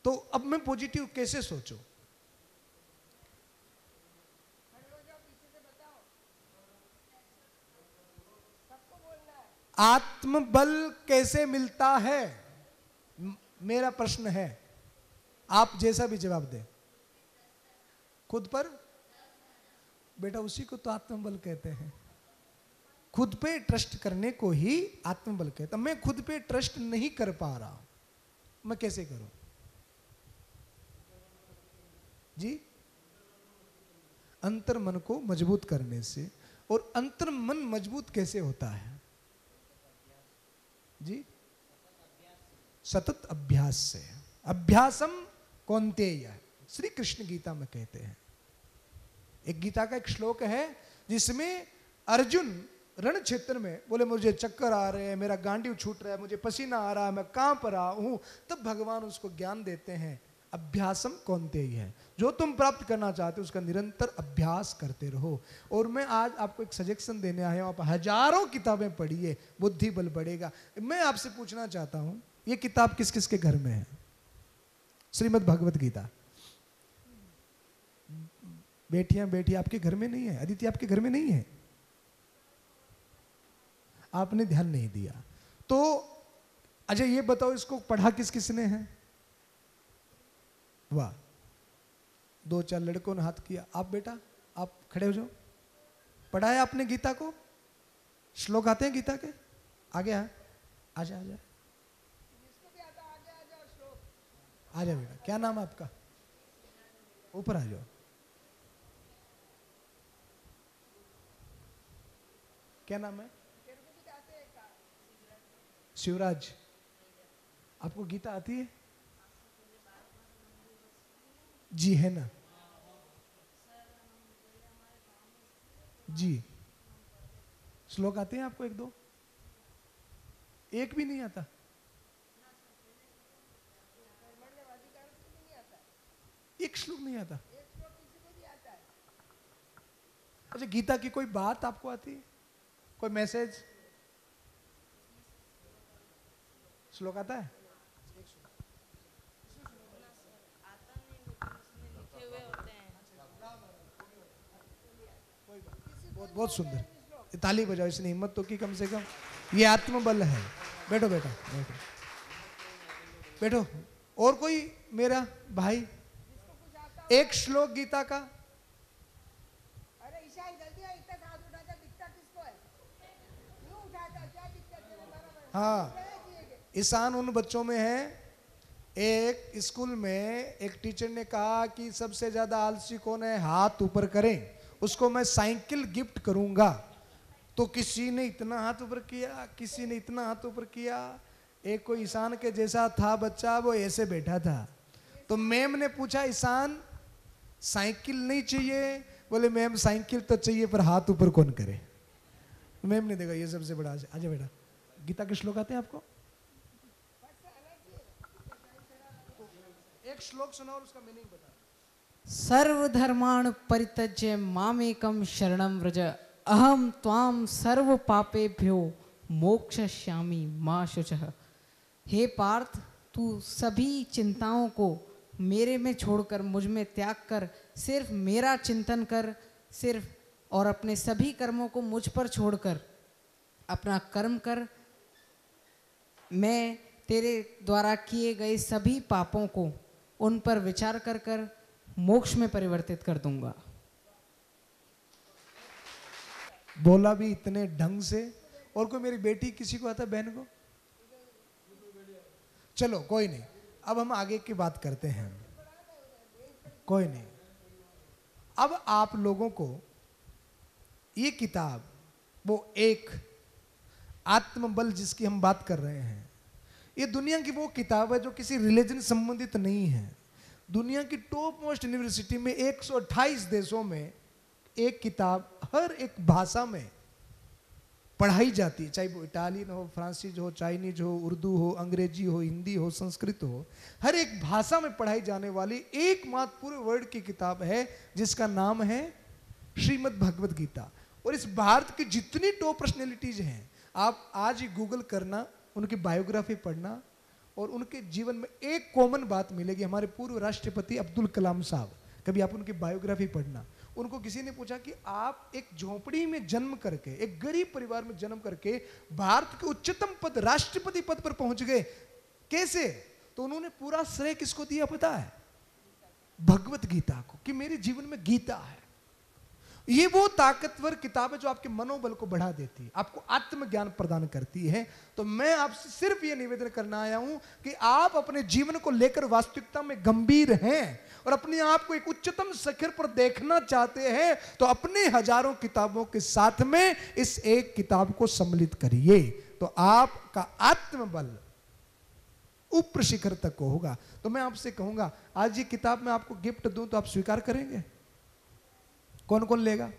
तो अब मैं पॉजिटिव कैसे सोचूं? आत्मबल कैसे मिलता है, मेरा प्रश्न है। आप जैसा भी जवाब दें। खुद पर? बेटा उसी को तो आत्मबल कहते हैं। खुद पे ट्रस्ट करने को ही आत्मबल कहता। मैं खुद पे ट्रस्ट नहीं कर पा रहा हूं, मैं कैसे करूं? जी, अंतर मन को मजबूत करने से। और अंतर मन मजबूत कैसे होता है जी? सतत अभ्यास से। अभ्यासम कौन्तेय, श्री कृष्ण गीता में कहते हैं। एक गीता का एक श्लोक है जिसमें अर्जुन रण क्षेत्र में बोले मुझे चक्कर आ रहे हैं, मेरा गांडीव छूट रहा है, मुझे पसीना आ रहा है, मैं कांप रहा हूं। तब भगवान उसको ज्ञान देते हैं, अभ्यासम कौन्तेय है, जो तुम प्राप्त करना चाहते हो उसका निरंतर अभ्यास करते रहो। और मैं आज आपको एक सजेशन देने आया हूं, आप हजारों किताबें पढ़िए, बुद्धि बल बढ़ेगा। मैं आपसे पूछना चाहता हूं, ये किताब किस किस के घर में है? श्रीमद् भगवत गीता। बेटियां आपके घर में नहीं है? अदिति आपके घर में नहीं है? आपने ध्यान नहीं दिया। तो अजय ये बताओ, इसको पढ़ा किस किसने है? वाह, 2-4 लड़कों ने हाथ किया। आप बेटा, आप खड़े हो जाओ। पढ़ा है आपने गीता को? श्लोक आते हैं गीता के? आगे आ, आजा आजा आजा बेटा। क्या नाम है आपका? ऊपर आ जाओ। क्या नाम है? शिवराज। आपको गीता आती है? जी है ना जी। श्लोक आते हैं आपको? 1-2? एक भी नहीं आता? एक श्लोक नहीं आता? अच्छा, गीता की कोई बात आपको आती है? कोई मैसेज? श्लोक आता है? बहुत बहुत सुंदर, ताली बजाओ। इसने हिम्मत तो की कम से कम। ये आत्मबल है। बैठो बेटा, बैठो बैठो। और कोई मेरा भाई? एक श्लोक गीता का। अरे ईशान जल्दी आ, इतना हाथ उठाता दिखता किसको है? क्यों उठाता? क्या दिक्कत है? बराबर। हाँ, ईशान उन बच्चों में है। एक स्कूल में एक टीचर ने कहा कि सबसे ज्यादा आलसी कौन है, हाथ ऊपर करें, उसको मैं साइकिल गिफ्ट करूंगा। तो किसी ने इतना हाथ ऊपर किया, किसी ने इतना हाथ ऊपर किया। एक कोई ईशान के जैसा था बच्चा, वो ऐसे बैठा था। तो मैम ने पूछा, ईशान साइकिल नहीं चाहिए? बोले मैम साइकिल तो चाहिए पर हाथ ऊपर कौन करे। मैम ने देखा ये सबसे बड़ा। आजा बेटा, गीता के श्लोक आते हैं आपको? एक श्लोक सुनाओ और उसका मीनिंग बता। सर्वधर्मान् परित्यज्य मामेकं शरणं व्रज अहम त्वां सर्व पापेभ्यो मोक्षयिष्यामि मा शुचः। हे पार्थ, तू सभी चिंताओं को मेरे में छोड़कर, मुझ में त्याग कर, सिर्फ मेरा चिंतन कर, सिर्फ और अपने सभी कर्मों को मुझ पर छोड़कर अपना कर्म कर। मैं तेरे द्वारा किए गए सभी पापों को उन पर विचार कर कर मोक्ष में परिवर्तित कर दूंगा। बोला भी इतने ढंग से। और कोई मेरी बेटी, किसी को आता है बहन को? चलो कोई नहीं, अब हम आगे की बात करते हैं। कोई नहीं, अब आप लोगों को ये किताब, वो एक आत्मबल जिसकी हम बात कर रहे हैं, ये दुनिया की वो किताब है जो किसी रिलीजन संबंधित नहीं है। दुनिया की टॉप मोस्ट यूनिवर्सिटी में 128 देशों में एक किताब हर एक भाषा में पढ़ाई जाती है, चाहे वो इटालियन हो, फ्रांसीज हो, चाइनीज हो, उर्दू हो, अंग्रेजी हो, हिंदी हो, संस्कृत हो, हर एक भाषा में पढ़ाई जाने वाली एकमात्र पूरे वर्ल्ड की किताब है जिसका नाम है श्रीमद् भगवत गीता। और इस भारत की जितनी टॉप पर्सनैलिटीज हैं, आप आज ही गूगल करना, उनकी बायोग्राफी पढ़ना, और उनके जीवन में एक कॉमन बात मिलेगी। हमारे पूर्व राष्ट्रपति अब्दुल कलाम साहब, कभी आप उनकी बायोग्राफी पढ़ना, उनको किसी ने पूछा कि आप एक झोपड़ी में जन्म करके, एक गरीब परिवार में जन्म करके भारत के उच्चतम पद, राष्ट्रपति पद पर पहुंच गए, कैसे? तो उन्होंने पूरा श्रेय किसको दिया पता है? भगवत गीता को, कि मेरे जीवन में गीता है। ये वो ताकतवर किताब है जो आपके मनोबल को बढ़ा देती है, आपको आत्मज्ञान प्रदान करती है। तो मैं आपसे सिर्फ ये निवेदन करना आया हूं कि आप अपने जीवन को लेकर वास्तविकता में गंभीर हैं और अपने आप को एक उच्चतम शिखर पर देखना चाहते हैं, तो अपने हजारों किताबों के साथ में इस एक किताब को सम्मिलित करिए, तो आपका आत्मबल ऊपर शिखर तक को होगा। तो मैं आपसे कहूंगा, आज ये किताब मैं आपको गिफ्ट दूं तो आप स्वीकार करेंगे? कौन कौन लेगा?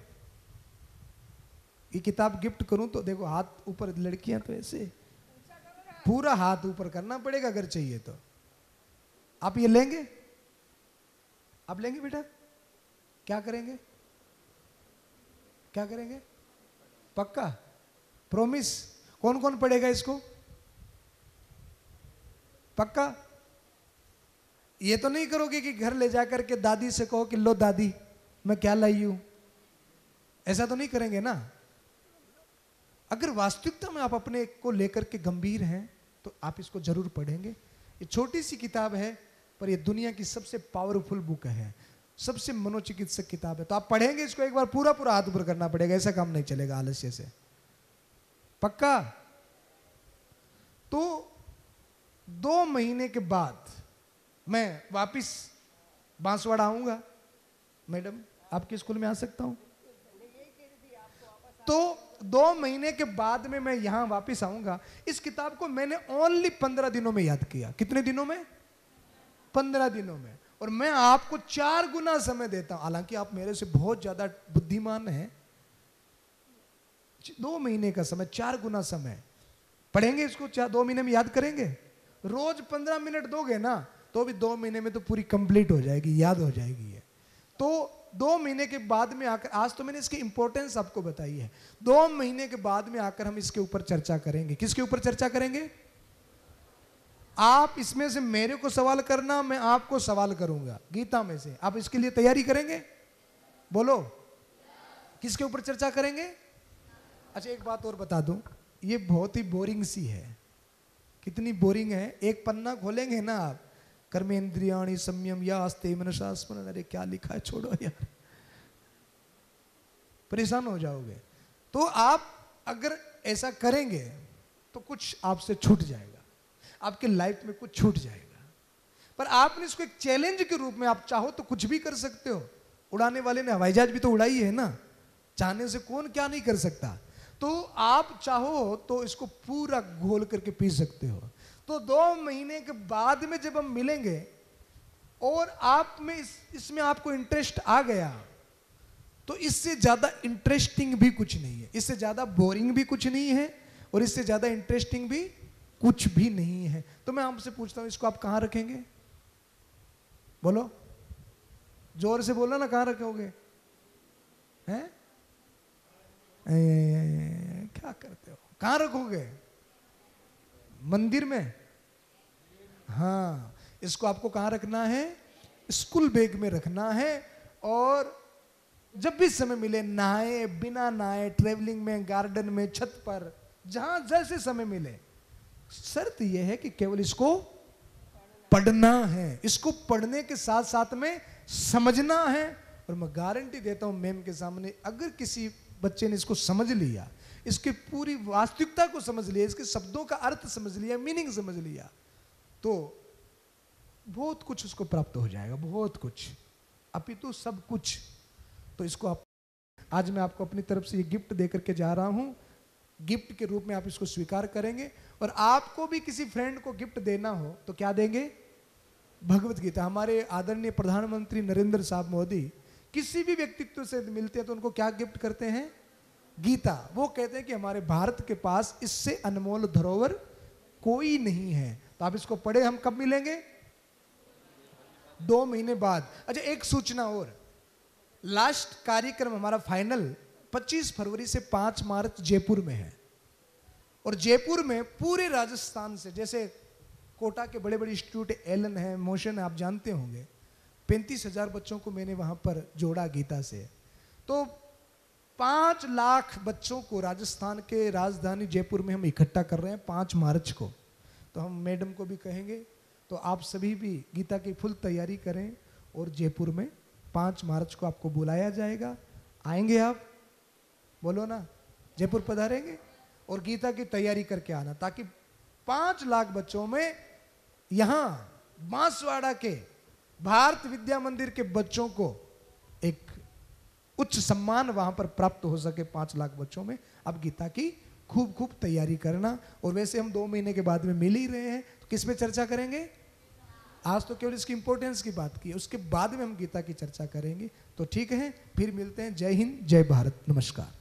ये किताब गिफ्ट करूं तो देखो हाथ ऊपर, लड़कियां तो ऐसे पूरा हाथ ऊपर करना पड़ेगा अगर चाहिए तो। आप ये लेंगे? आप लेंगे बेटा? क्या करेंगे? क्या करेंगे? पक्का? प्रॉमिस? कौन कौन पढ़ेगा इसको? पक्का? ये तो नहीं करोगे कि घर ले जाकर के दादी से कहो कि लो दादी मैं क्या लाई हूं, ऐसा तो नहीं करेंगे ना। अगर वास्तविकता में आप अपने को लेकर के गंभीर हैं तो आप इसको जरूर पढ़ेंगे। ये छोटी सी किताब है पर ये दुनिया की सबसे पावरफुल बुक है, सबसे मनोचिकित्सक किताब है। तो आप पढ़ेंगे इसको, एक बार पूरा पूरा हाथ ऊपर करना पड़ेगा, ऐसा काम नहीं चलेगा आलस्य से। पक्का? तो 2 महीने के बाद मैं वापिस बांसवाड़ा आऊंगा। मैडम आपके स्कूल में आ सकता हूं? तो 2 महीने के बाद में मैं यहां वापस आऊंगा। इस किताब को मैंने ओनली 15 दिनों में याद किया। कितने दिनों में? 15 दिनों में। और मैं आपको 4 गुना समय देता हूं, हालांकि आप मेरे से बहुत ज्यादा बुद्धिमान हैं। 2 महीने का समय, 4 गुना समय। पढ़ेंगे इसको 2 महीने में याद करेंगे? रोज 15 मिनट दोगे ना तो भी 2 महीने में तो पूरी कंप्लीट हो जाएगी, याद हो जाएगी ये। तो 2 महीने के बाद में आकर, आज तो मैंने इसकी इंपॉर्टेंस आपको बताई है, 2 महीने के बाद में आकर हम इसके ऊपर चर्चा करेंगे। किसके ऊपर चर्चा करेंगे? आप इसमें से मेरे को सवाल करना, मैं आपको सवाल करूंगा गीता में से। आप इसके लिए तैयारी करेंगे? बोलो, किसके ऊपर चर्चा करेंगे? अच्छा एक बात और बता दूं, ये बहुत ही बोरिंग सी है। कितनी बोरिंग है? एक पन्ना खोलेंगे ना आप, कर्मेंद्रियाणि संयम या आस्ते मनसा स्मरण, अरे क्या लिखा है, छोड़ो यार, परेशान हो जाओगे। तो आप अगर ऐसा करेंगे तो कुछ आपसे छूट जाएगा, आपके लाइफ में कुछ छूट जाएगा। पर आपने इसको एक चैलेंज के रूप में, आप चाहो तो कुछ भी कर सकते हो। उड़ाने वाले ने हवाई जहाज भी तो उड़ाई है ना, चाहने से कौन क्या नहीं कर सकता। तो आप चाहो तो इसको पूरा घोल करके पी सकते हो। तो 2 महीने के बाद में जब हम मिलेंगे और आप में इसमें आपको इंटरेस्ट आ गया, तो इससे ज्यादा इंटरेस्टिंग भी कुछ नहीं है, इससे ज्यादा बोरिंग भी कुछ नहीं है, और इससे ज्यादा इंटरेस्टिंग भी कुछ भी नहीं है। तो मैं आपसे पूछता हूं, इसको आप कहां रखेंगे? बोलो, जोर से बोलो ना, कहां रखोगे? हैं? क्या करते हो? कहां रखोगे? मंदिर में? हाँ, इसको आपको कहां रखना है? स्कूल बैग में रखना है। और जब भी समय मिले, नहाए, बिना नहाए, ट्रेवलिंग में, गार्डन में, छत पर, जहां जैसे समय मिले, शर्त यह है कि केवल इसको पढ़ना है। इसको पढ़ने के साथ साथ में समझना है। और मैं गारंटी देता हूं मैम के सामने, अगर किसी बच्चे ने इसको समझ लिया, इसकी पूरी वास्तविकता को समझ लिया, इसके शब्दों का अर्थ समझ लिया, मीनिंग समझ लिया, तो बहुत कुछ उसको प्राप्त हो जाएगा, बहुत कुछ, अपितु सब कुछ। तो इसको आप, आज मैं आपको अपनी तरफ से ये गिफ्ट देकर के जा रहा हूं। गिफ्ट के रूप में आप इसको स्वीकार करेंगे। और आपको भी किसी फ्रेंड को गिफ्ट देना हो तो क्या देंगे? भगवत गीता। हमारे आदरणीय प्रधानमंत्री नरेंद्र साहब मोदी किसी भी व्यक्तित्व से मिलते हैं तो उनको क्या गिफ्ट करते हैं? गीता। वो कहते हैं कि हमारे भारत के पास इससे अनमोल धरोहर कोई नहीं है। तो आप इसको पढ़े। हम कब मिलेंगे? 2 महीने बाद। अच्छा एक सूचना और, लास्ट कार्यक्रम हमारा फाइनल 25 फरवरी से 5 मार्च जयपुर में है। और जयपुर में पूरे राजस्थान से, जैसे कोटा के बड़े बड़े इंस्टीट्यूट एलन है, मोशन है, आप जानते होंगे। 35,000 बच्चों को मैंने वहाँ पर जोड़ा गीता से। तो 5 लाख बच्चों को राजस्थान के राजधानी जयपुर में हम इकट्ठा कर रहे हैं 5 मार्च को। तो हम मैडम को भी कहेंगे, तो आप सभी भी गीता की फुल तैयारी करें और जयपुर में 5 मार्च को आपको बुलाया जाएगा। आएंगे आप? बोलो ना, जयपुर पधारेंगे और गीता की तैयारी करके आना, ताकि 5 लाख बच्चों में यहाँ बांसवाड़ा के भारत विद्या मंदिर के बच्चों को एक उच्च सम्मान वहां पर प्राप्त हो सके। 5 लाख बच्चों में अब गीता की खूब खूब तैयारी करना। और वैसे हम 2 महीने के बाद में मिल ही रहे हैं, तो किस पे चर्चा करेंगे? आज तो केवल इसकी इंपॉर्टेंस की बात की, उसके बाद में हम गीता की चर्चा करेंगे। तो ठीक है, फिर मिलते हैं। जय हिंद, जय भारत, नमस्कार।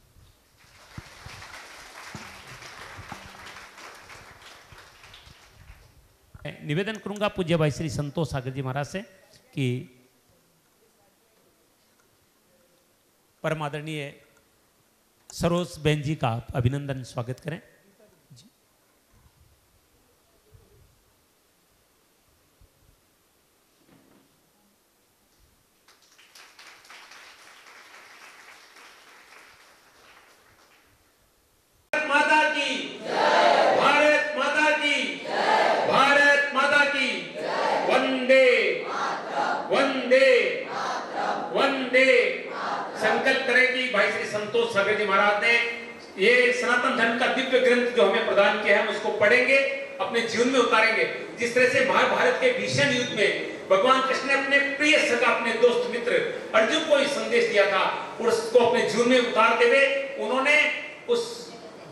निवेदन करूंगा पूज्य भाई श्री संतोष सागर जी महाराज से कि परम आदरणीय सरोज बहन जी का अभिनंदन स्वागत करें। माता की भारत माता की भारत माता की वंदे वंदे वंदे। संकल्प करें कि भाई श्री संतोष सागर जी महाराज ने ये सनातन धर्म का दिव्य ग्रंथ जो हमें प्रदान किया है, हम उसको पढ़ेंगे, अपने जीवन में उतारेंगे। जिस तरह से महाभारत के भीषण युद्ध में भगवान कृष्ण ने अपने प्रिय सखा, अपने दोस्त मित्र अर्जुन को ही संदेश दिया था, और उसको अपने जीवन में उतारते हुए उन्होंने उस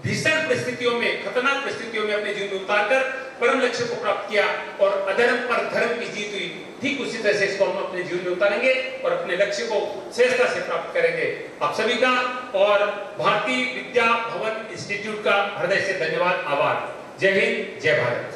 भीषण परिस्थितियों में, खतरनाक परिस्थितियों में अपने जीवन में उतारकर परम लक्ष्य को प्राप्त किया और अधर्म पर धर्म की जीत हुई। ठीक उसी तरह से इसको हम अपने जीवन में उतारेंगे और अपने लक्ष्य को श्रेष्ठता से प्राप्त करेंगे। आप सभी का और भारतीय विद्या भवन इंस्टीट्यूट का हृदय से धन्यवाद, आभार। जय हिंद, जय भारत।